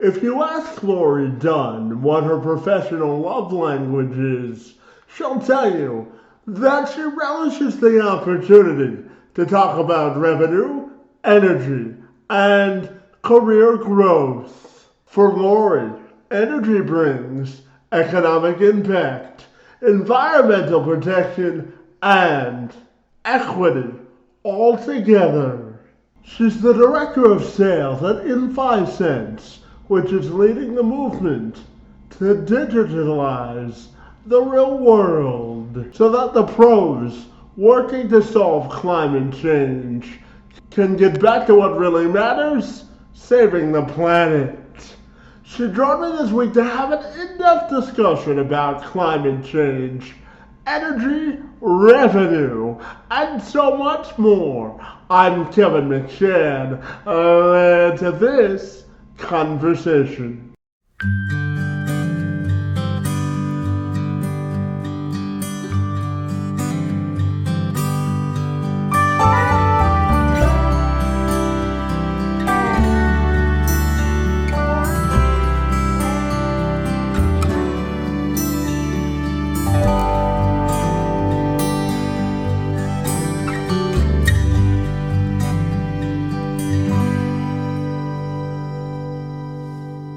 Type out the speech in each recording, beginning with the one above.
If you ask Lori Dunn what her professional love language is, she'll tell you that she relishes the opportunity to talk about revenue, energy, and career growth. For Lori, energy brings economic impact, environmental protection, and equity all together. She's the director of sales at In5Sense, which is leading the movement to digitalize the real world so that the pros working to solve climate change can get back to what really matters, saving the planet. She joined me this week to have an in-depth discussion about climate change, energy, revenue, and so much more. I'm Kevin McShane. To this conversation.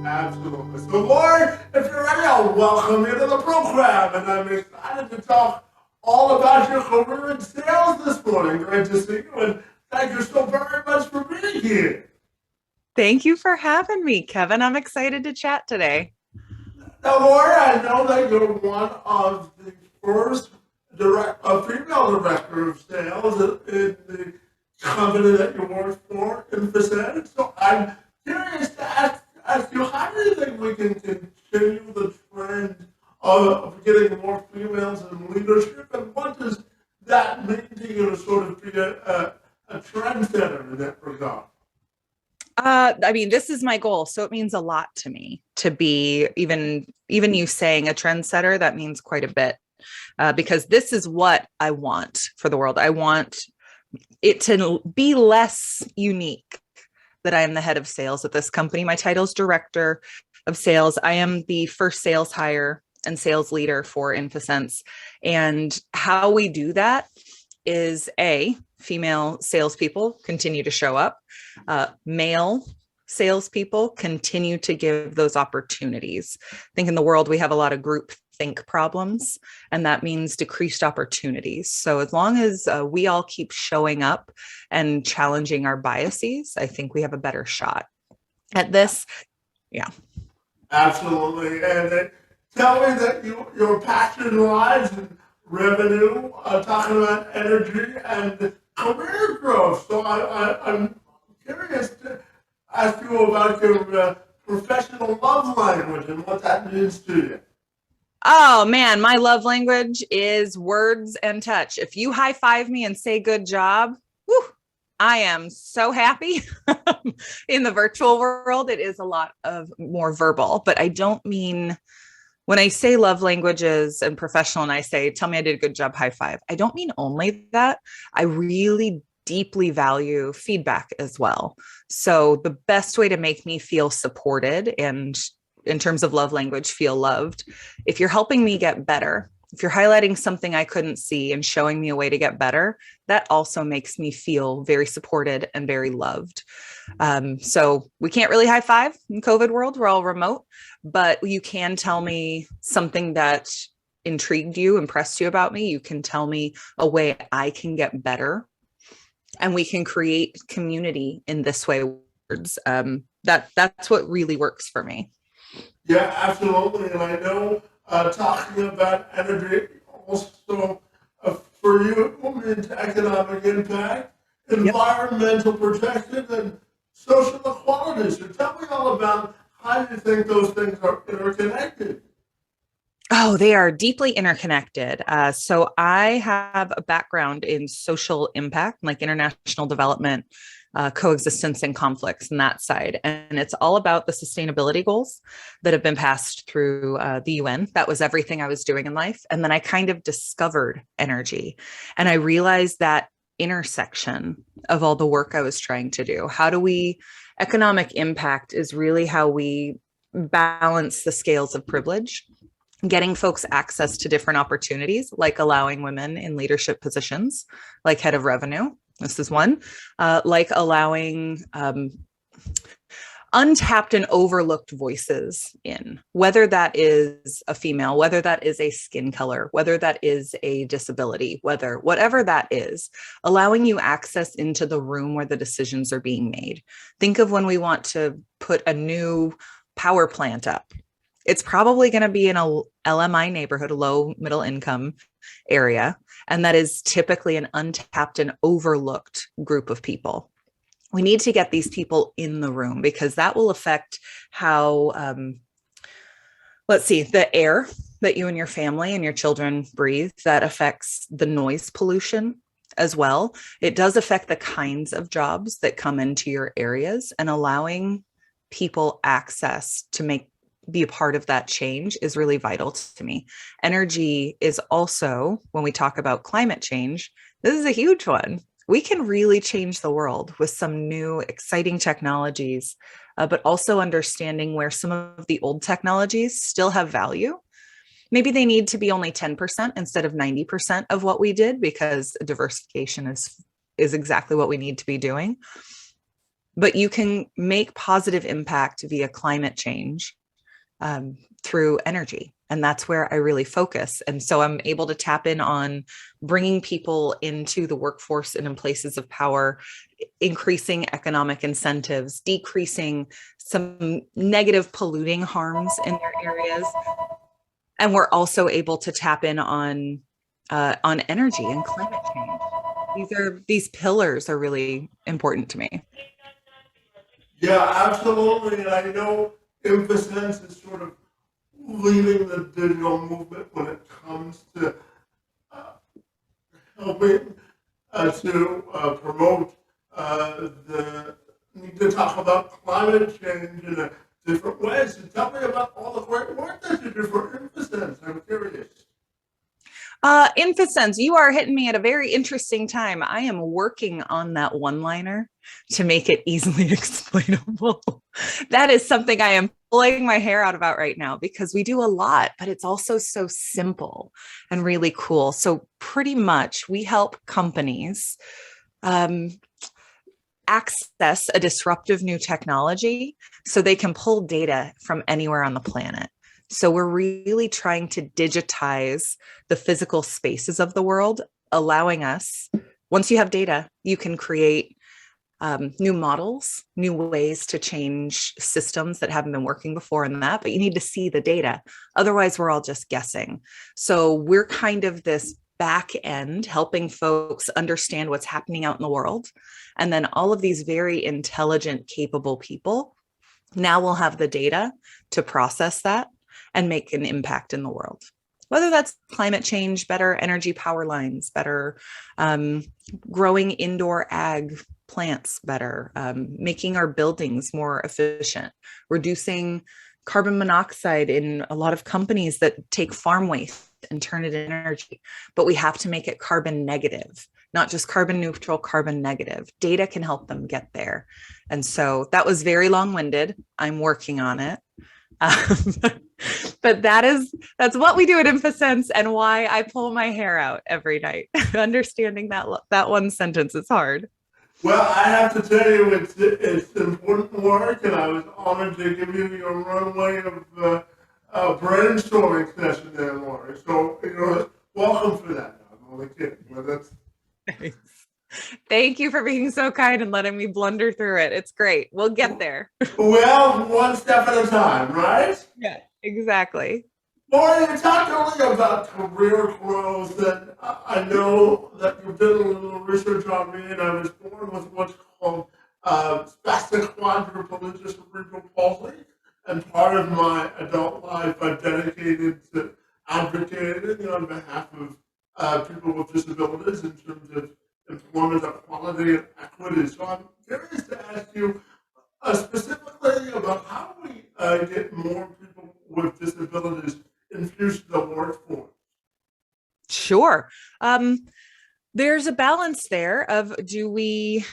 Absolutely. So, Lori, if you're ready, I'll welcome you to the program. And I'm excited to talk all about your career in sales this morning. Great to see you. And thank you so very much for being here. Thank you for having me, Kevin. I'm excited to chat today. Now, Lori, I know that you're one of the first female director of sales in the company that you work for, Infosys. So I'm curious to ask you, how do you think we can continue the trend of getting more females in leadership, and what does that mean to you to sort of be a trendsetter in that regard? This is my goal, so it means a lot to me to be even you saying a trendsetter. That means quite a bit because this is what I want for the world. I want it to be less unique that I am the head of sales at this company. My title is director of sales. I am the first sales hire and sales leader for InfoSense, and how we do that is female salespeople continue to show up. Male salespeople continue to give those opportunities. I think in the world we have a lot of group think problems, and that means decreased opportunities. So as long as we all keep showing up and challenging our biases, I think we have a better shot at this. Yeah. Absolutely. And tell me that your passion lies in revenue, talking about energy and career growth. So I'm curious to ask you about your professional love language and what that means to you. Oh man, my love language is words and touch. If you high five me and say good job, whew, I am so happy. In the virtual world, it is a lot of more verbal, but I don't mean when I say love languages and professional and I say, tell me I did a good job, high five. I don't mean only that. I really deeply value feedback as well. So the best way to make me feel supported and in terms of love language, feel loved, if you're helping me get better, if you're highlighting something I couldn't see and showing me a way to get better, that also makes me feel very supported and very loved. So we can't really high five in COVID world. We're all remote, but you can tell me something that intrigued you, impressed you about me. You can tell me a way I can get better, and we can create community in this way. That's what really works for me. Yeah, absolutely. And I know talking about energy also for you, it will mean economic impact, Yep. environmental protection, and social equality. So tell me all about how you think those things are interconnected. Oh, they are deeply interconnected. So I have a background in social impact, like international development, coexistence and conflicts, and that side. And it's all about the sustainability goals that have been passed through the UN. That was everything I was doing in life. And then I kind of discovered energy. And I realized that intersection of all the work I was trying to do. Economic impact is really how we balance the scales of privilege, getting folks access to different opportunities, like allowing women in leadership positions, like head of revenue. This is one, like allowing untapped and overlooked voices in, whether that is a female, whether that is a skin color, whether that is a disability, whatever that is, allowing you access into the room where the decisions are being made. Think of when we want to put a new power plant up. It's probably going to be in a LMI neighborhood, a low middle income area. And that is typically an untapped and overlooked group of people. We need to get these people in the room because that will affect how, the air that you and your family and your children breathe. That affects the noise pollution as well. It does affect the kinds of jobs that come into your areas, and allowing people access to be a part of that change is really vital to me. Energy is also, when we talk about climate change, this is a huge one. We can really change the world with some new exciting technologies, but also understanding where some of the old technologies still have value. Maybe they need to be only 10% instead of 90% of what we did, because diversification is exactly what we need to be doing. But you can make positive impact via climate change through energy. And that's where I really focus. And so I'm able to tap in on bringing people into the workforce and in places of power, increasing economic incentives, decreasing some negative polluting harms in their areas. And we're also able to tap in on energy and climate change. These pillars are really important to me. Yeah, absolutely. And I know emphasis is sort of leading the digital movement when it comes to helping to promote the need to talk about climate change in a different way. So tell me about all the great work that you do for emphasis. I'm curious. InfoSense, you are hitting me at a very interesting time. I am working on that one-liner to make it easily explainable. That is something I am pulling my hair out about right now, because we do a lot, but it's also so simple and really cool. So pretty much we help companies access a disruptive new technology so they can pull data from anywhere on the planet. So we're really trying to digitize the physical spaces of the world, allowing us, once you have data, you can create new models, new ways to change systems that haven't been working before in that, but you need to see the data. Otherwise, we're all just guessing. So we're kind of this back end helping folks understand what's happening out in the world. And then all of these very intelligent, capable people now will have the data to process that and make an impact in the world. Whether that's climate change, better energy power lines, better growing indoor ag plants better, making our buildings more efficient, reducing carbon monoxide in a lot of companies that take farm waste and turn it into energy. But we have to make it carbon negative, not just carbon neutral, carbon negative. Data can help them get there. And so that was very long-winded. I'm working on it. But that's what we do at InfoSense, and why I pull my hair out every night. Understanding that one sentence is hard. Well, I have to tell you, it's important work, and I was honored to give you your runway of brainstorming session there, Lori. So, welcome for that. I'm only kidding, but that's... Thanks. Thank you for being so kind and letting me blunder through it. It's great. We'll get there. Well, one step at a time, right? Yeah, exactly. Lori, you talked earlier about career growth, and I know that you've done a little research on me, and I was born with what's called spastic quadriplegia cerebral palsy, and part of my adult life I've dedicated to advocating on behalf of people with disabilities in terms of employment equality and equity. So I'm curious to ask you specifically about how we get more people with disabilities infused to the workforce. Sure. There's a balance there of, do we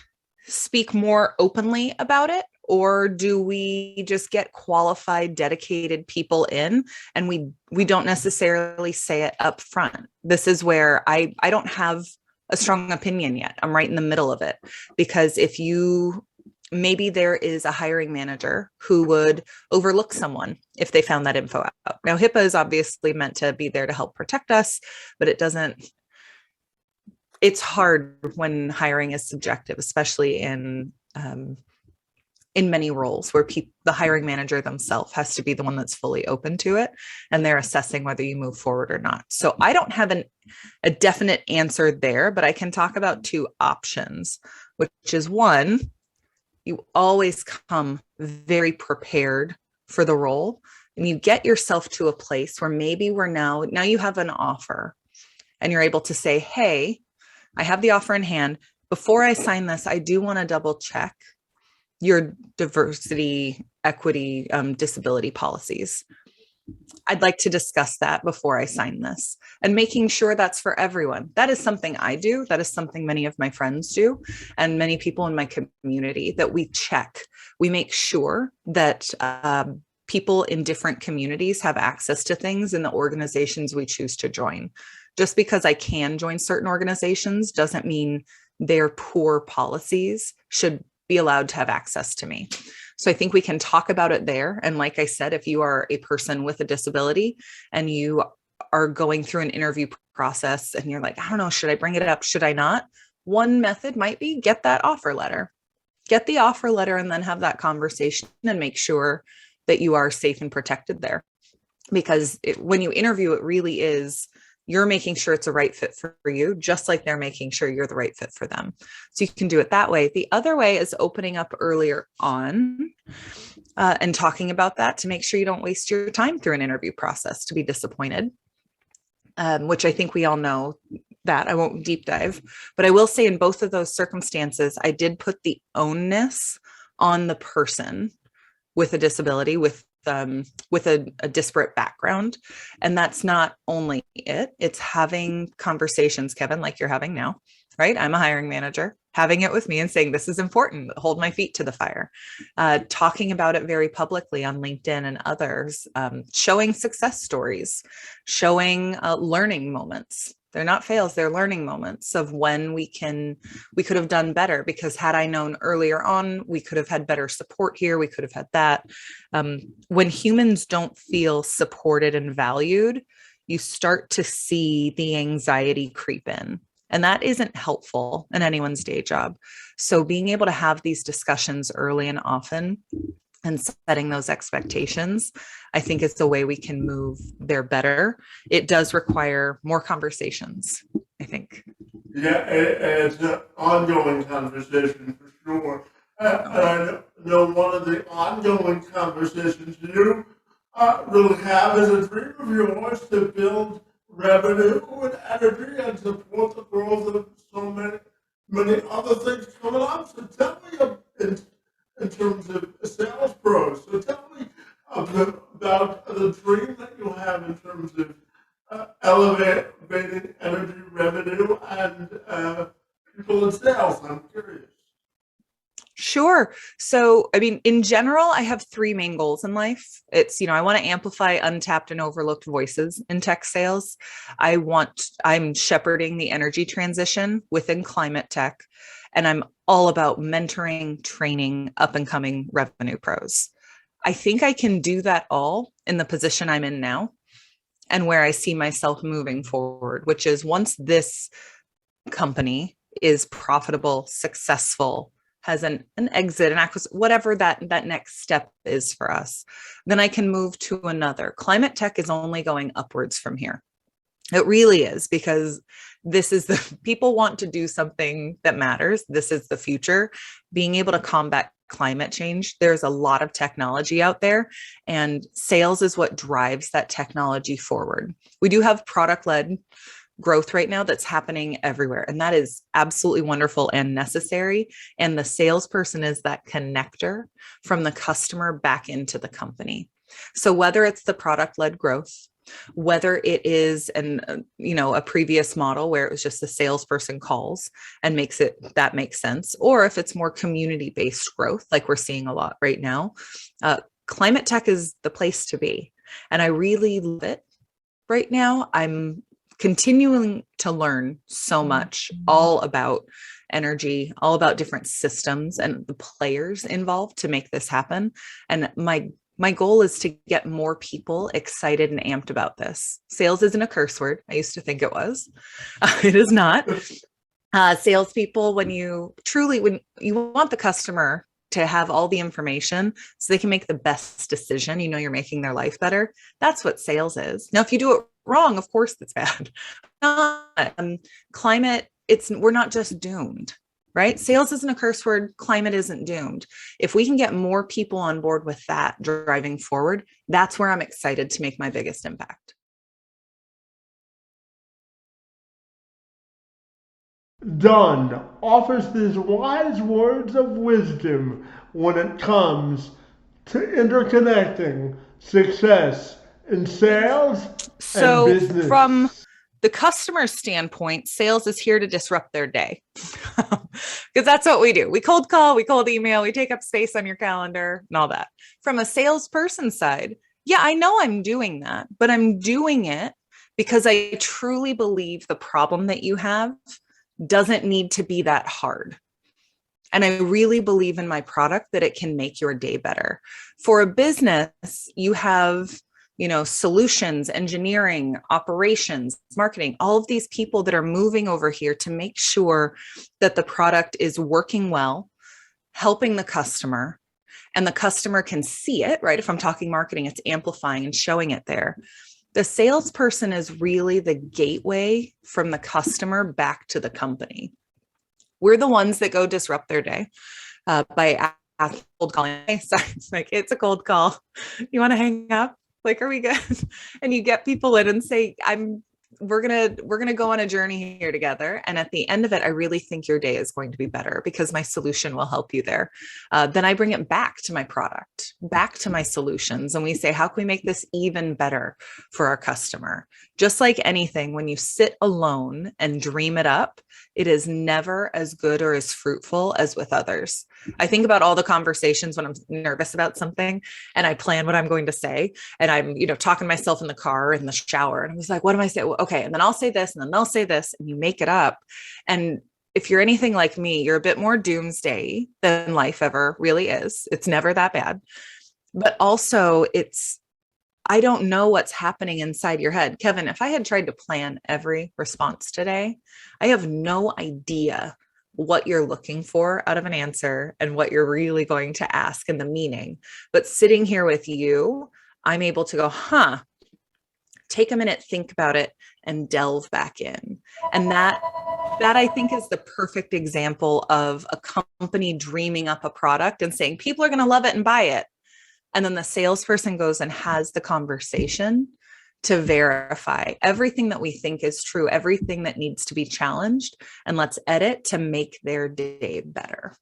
speak more openly about it, or do we just get qualified, dedicated people in, and we don't necessarily say it up front? This is where I don't have a strong opinion yet. I'm right in the middle of it, because maybe there is a hiring manager who would overlook someone if they found that info out. Now, HIPAA is obviously meant to be there to help protect us, but it's hard when hiring is subjective, especially in many roles where the hiring manager themselves has to be the one that's fully open to it, and they're assessing whether you move forward or not. So I don't have a definite answer there, but I can talk about two options, which is, one, you always come very prepared for the role, and you get yourself to a place where maybe now you have an offer, and you're able to say, hey, I have the offer in hand. Before I sign this, I do want to double check your diversity, equity, disability policies. I'd like to discuss that before I sign this, and making sure that's for everyone. That is something I do. That is something many of my friends do, and many people in my community, that we check. We make sure that people in different communities have access to things in the organizations we choose to join. Just because I can join certain organizations doesn't mean their poor policies should be allowed to have access to me. So I think we can talk about it there. And like I said, if you are a person with a disability and you are going through an interview process and you're like, I don't know, should I bring it up? Should I not? One method might be get that offer letter. Get the offer letter and then have that conversation and make sure that you are safe and protected there. Because when you interview, it really is, you're making sure it's a right fit for you, just like they're making sure you're the right fit for them. So you can do it that way. The other way is opening up earlier on and talking about that to make sure you don't waste your time through an interview process to be disappointed, which I think we all know that. I won't deep dive, but I will say in both of those circumstances, I did put the onus on the person with a disability, with a disparate background. And that's not only it's having conversations, Kevin, like you're having now, right? I'm a hiring manager, having it with me and saying, this is important, hold my feet to the fire, talking about it very publicly on LinkedIn and others, showing success stories, showing learning moments. They're not fails, they're learning moments of when we could have done better, because had I known earlier on, we could have had better support here. We could have had that. When humans don't feel supported and valued, you start to see the anxiety creep in, and that isn't helpful in anyone's day job. So being able to have these discussions early and often and setting those expectations, I think is the way we can move there better. It does require more conversations, I think. Yeah, it's an ongoing conversation for sure. And I know one of the ongoing conversations you really have is a dream of yours to build revenue and energy and support the growth of so many other things coming up. So tell me in terms of sales pros. So tell me about the dream that you have in terms of elevating energy revenue and people in sales. I'm curious. Sure. So, I mean, in general, I have three main goals in life. It's, I want to amplify untapped and overlooked voices in tech sales. I'm shepherding the energy transition within climate tech, and I'm all about mentoring, training up and coming revenue pros. I think I can do that all in the position I'm in now and where I see myself moving forward, which is once this company is profitable, successful, has an exit, an acquisition, whatever that next step is for us, then I can move to another. Climate tech is only going upwards from here. It really is, because this is people want to do something that matters. This is the future. Being able to combat climate change, there's a lot of technology out there, and sales is what drives that technology forward. We do have product-led growth right now that's happening everywhere, and that is absolutely wonderful and necessary. And the salesperson is that connector from the customer back into the company. So whether it's the product-led growth, whether it is a previous model where it was just the salesperson calls and that makes sense, or if it's more community based growth like we're seeing a lot right now. Climate tech is the place to be, and I really love it right now. I'm continuing to learn so much all about energy, all about different systems and the players involved to make this happen. And my goal is to get more people excited and amped about this. Sales isn't a curse word. I used to think it was. It is not. Salespeople, when you want the customer to have all the information so they can make the best decision, you're making their life better. That's what sales is. Now, if you do it wrong, of course, that's bad. Climate, we're not just doomed, right? Sales isn't a curse word. Climate isn't doomed. If we can get more people on board with that driving forward, that's where I'm excited to make my biggest impact. Dunn offers these wise words of wisdom when it comes to interconnecting success in sales and business. From the customer standpoint, sales is here to disrupt their day because that's what we do. We cold call, we cold email, we take up space on your calendar and all that. From a salesperson side, yeah, I know I'm doing that, but I'm doing it because I truly believe the problem that you have doesn't need to be that hard. And I really believe in my product that it can make your day better. For a business, you have, solutions, engineering, operations, marketing, all of these people that are moving over here to make sure that the product is working well, helping the customer, and the customer can see it, right? If I'm talking marketing, it's amplifying and showing it there. The salesperson is really the gateway from the customer back to the company. We're the ones that go disrupt their day by cold calling. Sorry, it's like, it's a cold call. You want to hang up? Like, are we good? And you get people in and say, we're gonna go on a journey here together. And at the end of it, I really think your day is going to be better because my solution will help you there. Then I bring it back to my product, back to my solutions. And we say, how can we make this even better for our customer? Just like anything, when you sit alone and dream it up, it is never as good or as fruitful as with others. I think about all the conversations when I'm nervous about something and I plan what I'm going to say. And I'm, talking to myself in the car, in the shower. And I was like, what am I saying? Well, okay. And then I'll say this and then they'll say this and you make it up. And if you're anything like me, you're a bit more doomsday than life ever really is. It's never that bad. But also I don't know what's happening inside your head. Kevin, if I had tried to plan every response today, I have no idea what you're looking for out of an answer and what you're really going to ask and the meaning. But sitting here with you, I'm able to go, take a minute, think about it, and delve back in. And that I think is the perfect example of a company dreaming up a product and saying, people are going to love it and buy it. And then the salesperson goes and has the conversation to verify everything that we think is true, everything that needs to be challenged, and let's edit to make their day better.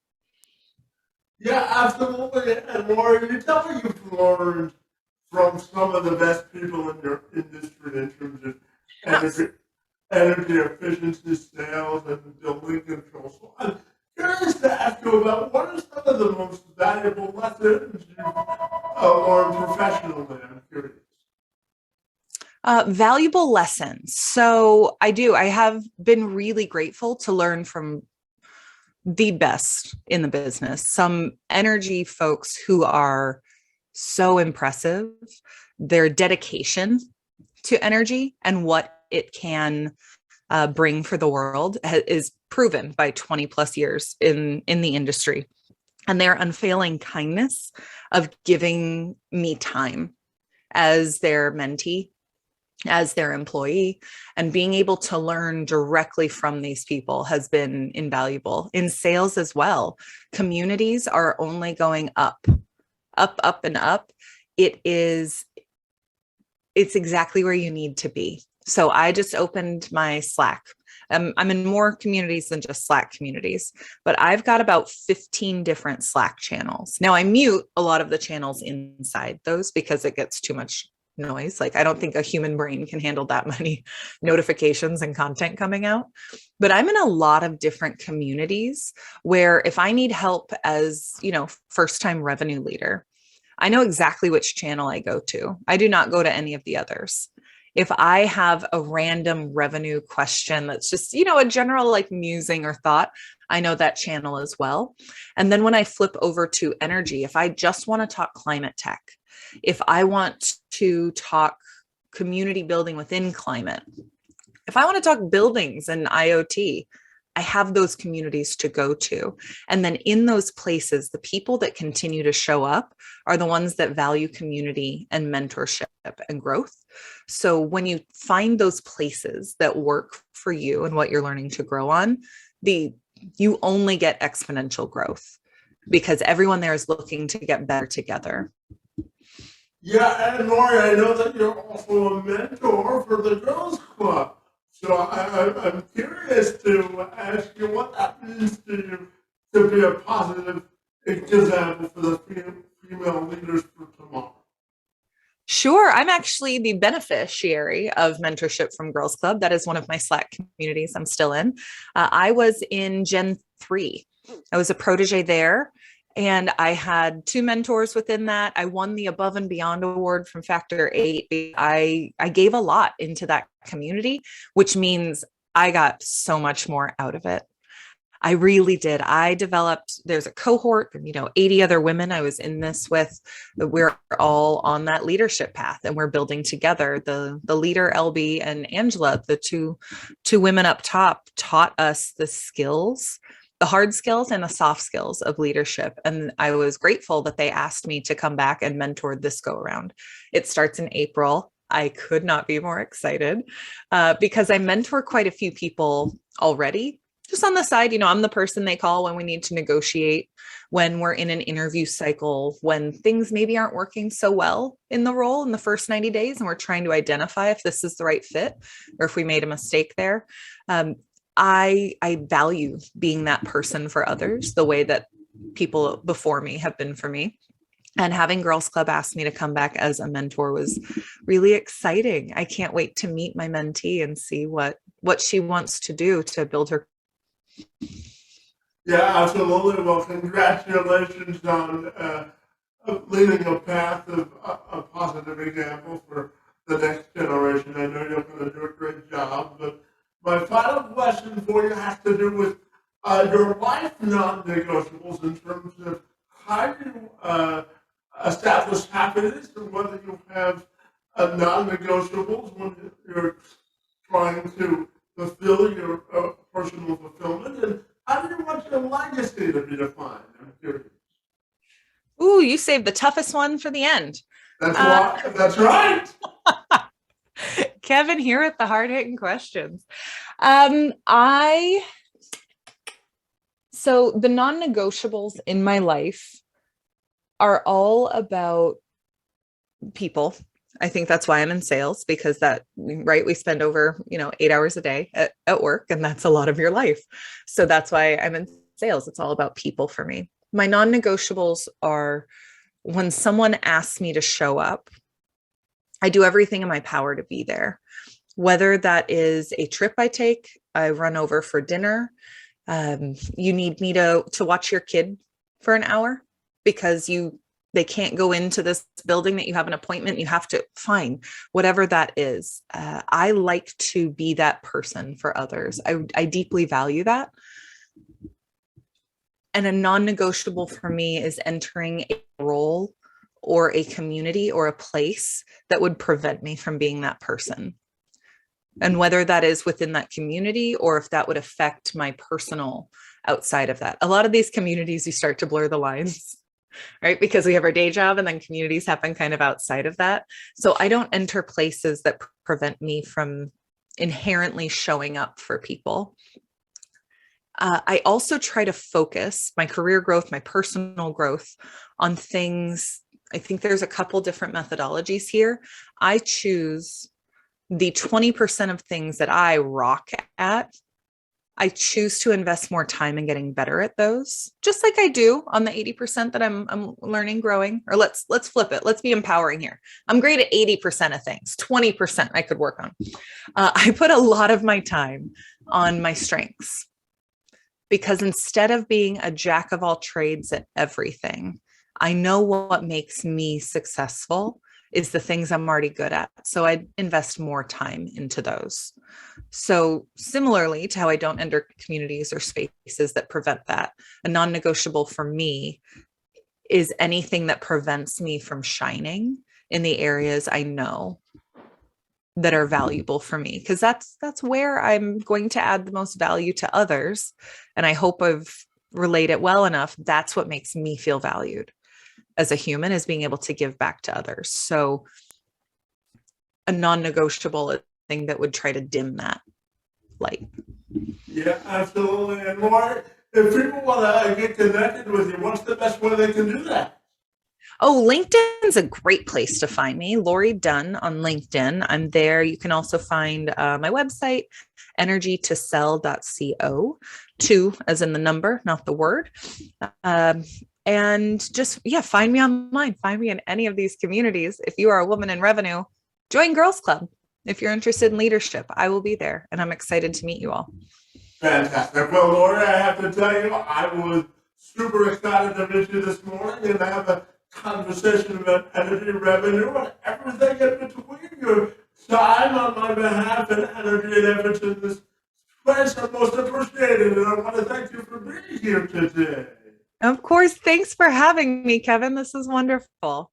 Yeah, absolutely. And Lori, you tell me you've learned from some of the best people in your industry in terms of energy efficiency, sales, and building control. So I'm curious to ask you about what are some of the most valuable lessons you've learned professionally. I'm curious. Valuable lessons. So I have been really grateful to learn from the best in the business, some energy folks who are so impressive, their dedication to energy and what it can bring for the world is proven by 20 plus years in the industry, and their unfailing kindness of giving me time as their mentee, as their employee, and being able to learn directly from these people has been invaluable. In sales as well, communities are only going up, up, and up. It's exactly where you need to be. So I just opened my Slack. I'm in more communities than just Slack communities, but I've got about 15 different Slack channels. Now I mute a lot of the channels inside those because it gets too much noise. Like, I don't think a human brain can handle that many notifications and content coming out. But I'm in a lot of different communities where if I need help as, first time revenue leader, I know exactly which channel I go to. I do not go to any of the others. If I have a random revenue question that's just, a general like musing or thought, I know that channel as well. And then when I flip over to energy, if I just want to talk climate tech, if I want to talk community building within climate, if I want to talk buildings and IoT, I have those communities to go to. And then in those places, the people that continue to show up are the ones that value community and mentorship and growth. So when you find those places that work for you and what you're learning to grow on, you only get exponential growth because everyone there is looking to get better together. Yeah, and Lori, I know that you're also a mentor for the Girls Club. So I'm curious to ask you what that means to you to be a positive example for the female leaders for tomorrow. Sure. I'm actually the beneficiary of mentorship from Girls Club. That is one of my Slack communities I'm still in. I was in Gen 3. I was a protege there. And I had 2 mentors within that. I won the Above and Beyond Award from Factor 8. I gave a lot into that community, which means I got so much more out of it. I really did. There's a cohort, 80 other women I was in this with. We're all on that leadership path and we're building together. The leader, LB, and Angela, the two women up top, taught us the skills, the hard skills and the soft skills of leadership. And I was grateful that they asked me to come back and mentor this go around. It starts in April. I could not be more excited because I mentor quite a few people already. Just on the side, I'm the person they call when we need to negotiate, when we're in an interview cycle, when things maybe aren't working so well in the role in the first 90 days, and we're trying to identify if this is the right fit or if we made a mistake there. I value being that person for others the way that people before me have been for me. And having Girls Club ask me to come back as a mentor was really exciting. I can't wait to meet my mentee and see what she wants to do to build her. Yeah, absolutely. Well, congratulations on leading a path of a positive example for the next generation. I know you're going to do a great job. But my final question for you has to do with your life non-negotiables in terms of how you establish happiness and whether you have non-negotiables when you're trying to fulfill your personal fulfillment, and how do you want your legacy to be defined? I'm curious. Ooh, you saved the toughest one for the end. That's right. Kevin here with the hard-hitting questions. So the non-negotiables in my life are all about people. I think that's why I'm in sales, because we spend over, 8 hours a day at work, and that's a lot of your life. So that's why I'm in sales. It's all about people for me. My non-negotiables are when someone asks me to show up, I do everything in my power to be there. Whether that is a trip I take, I run over for dinner. You need me to watch your kid for an hour because they can't go into this building that you have an appointment. You have to whatever that is. I like to be that person for others. I deeply value that. And a non-negotiable for me is entering a role or a community or a place that would prevent me from being that person. And whether that is within that community or if that would affect my personal outside of that. A lot of these communities, you start to blur the lines, right? Because we have our day job and then communities happen kind of outside of that. So I don't enter places that prevent me from inherently showing up for people. I also try to focus my career growth, my personal growth on things. I think there's a couple different methodologies here. I choose the 20% of things that I rock at. I choose to invest more time in getting better at those, just like I do on the 80% that I'm learning, growing. Or let's flip it. Let's be empowering here. I'm great at 80% of things. 20% I could work on. I put a lot of my time on my strengths, because instead of being a jack of all trades at everything, I know what makes me successful is the things I'm already good at. So I invest more time into those. So similarly to how I don't enter communities or spaces that prevent that, a non-negotiable for me is anything that prevents me from shining in the areas I know that are valuable for me, because that's where I'm going to add the most value to others. And I hope I've relayed it well enough. That's what makes me feel valued as a human, is being able to give back to others. So a non-negotiable thing that would try to dim that light. Yeah, absolutely. And Lori, if people want to get connected with you, what's the best way they can do that? Oh, LinkedIn's a great place to find me. Lori Dunn on LinkedIn. I'm there. You can also find my website, energytosell.co, two as in the number, not the word. And just, find me online. Find me in any of these communities. If you are a woman in revenue, join Girls Club. If you're interested in leadership, I will be there. And I'm excited to meet you all. Fantastic. Well, Lori, I have to tell you, I was super excited to meet you this morning and have a conversation about energy revenue and everything in between. Your time on my behalf and energy and efforts in this place are most appreciated. And I want to thank you for being here today. Of course. Thanks for having me, Kevin. This is wonderful.